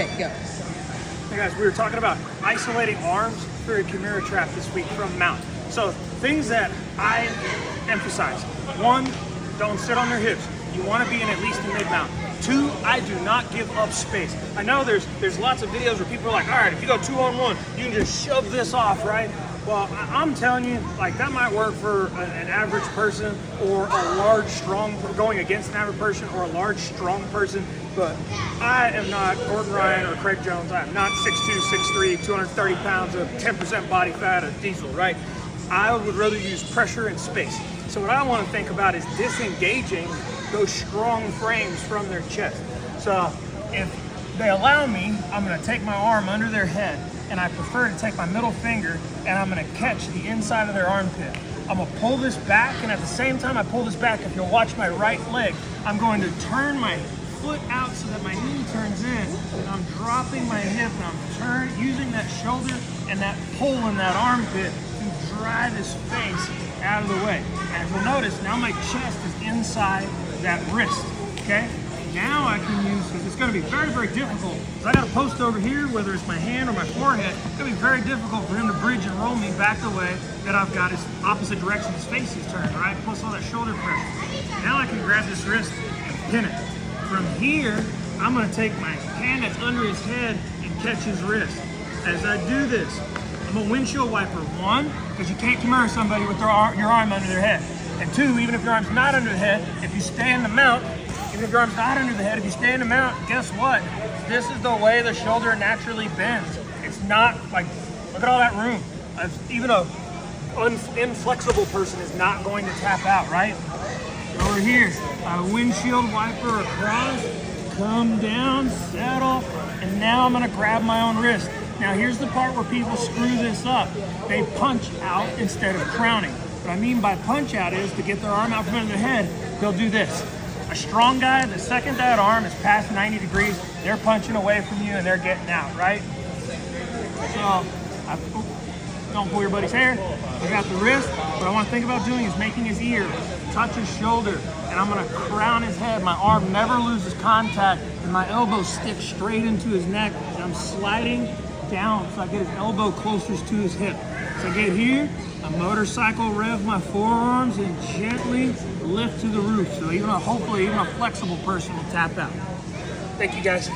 Okay, go. Hey guys, we were talking about isolating arms for a kimura trap this week from mount. So things that I emphasize: one, don't sit on their hips. You want to be in at least a mid-mount. Two, I do not give up space. I know there's lots of videos where people are like, all right, if you go 2-on-1, you can just shove this off, right? Well, I'm telling you, like, that might work for an average person or a large, strong, going against an average person or a large, strong person. But I am not Gordon Ryan or Craig Jones. I am not 6'2", 6'3", 230 pounds of 10% body fat of diesel, right? I would rather use pressure and space. So what I want to think about is disengaging those strong frames from their chest. So if they allow me, I'm going to take my arm under their head, and I prefer to take my middle finger and I'm going to catch the inside of their armpit. I'm going to pull this back, and at the same time I pull this back, if you'll watch my right leg, I'm going to turn my foot out so that my knee turns in, and I'm dropping my hip, and I'm using that shoulder and that pull in that armpit to drive his face out of the way. And if you'll notice, now my chest is inside that wrist, okay? Now I can use, because it's going to be very, very difficult, because I got a post over here, whether it's my hand or my forehead, it's going to be very difficult for him to bridge and roll me back the way that I've got his opposite direction his face is turned, right? Plus all that shoulder pressure. Now I can grab this wrist and pin it. From here, I'm going to take my hand that's under his head and catch his wrist. As I do this, I'm a windshield wiper. One, because you can't kimura somebody with your arm under their head. And two, even if your arm's not under the head, if you stay in the mount, even if your arm's not under the head, if you stay in the mount, guess what? This is the way the shoulder naturally bends. It's not like, look at all that room. Even a inflexible person is not going to tap out, right? Over here, a windshield wiper across, come down, settle, and now I'm gonna grab my own wrist. Now here's the part where people screw this up. They punch out instead of crowning. What I mean by punch out is to get their arm out from under their head, they'll do this. A strong guy, the second that arm is past 90 degrees, they're punching away from you and they're getting out, right? So, don't pull your buddy's hair. I got the wrist. What I want to think about doing is making his ear touch his shoulder, and I'm going to crown his head. My arm never loses contact, and my elbow sticks straight into his neck, and I'm sliding down so I get his elbow closest to his hip. So I get here, I motorcycle rev my forearms and gently lift to the roof. So hopefully even a flexible person will tap out. Thank you guys.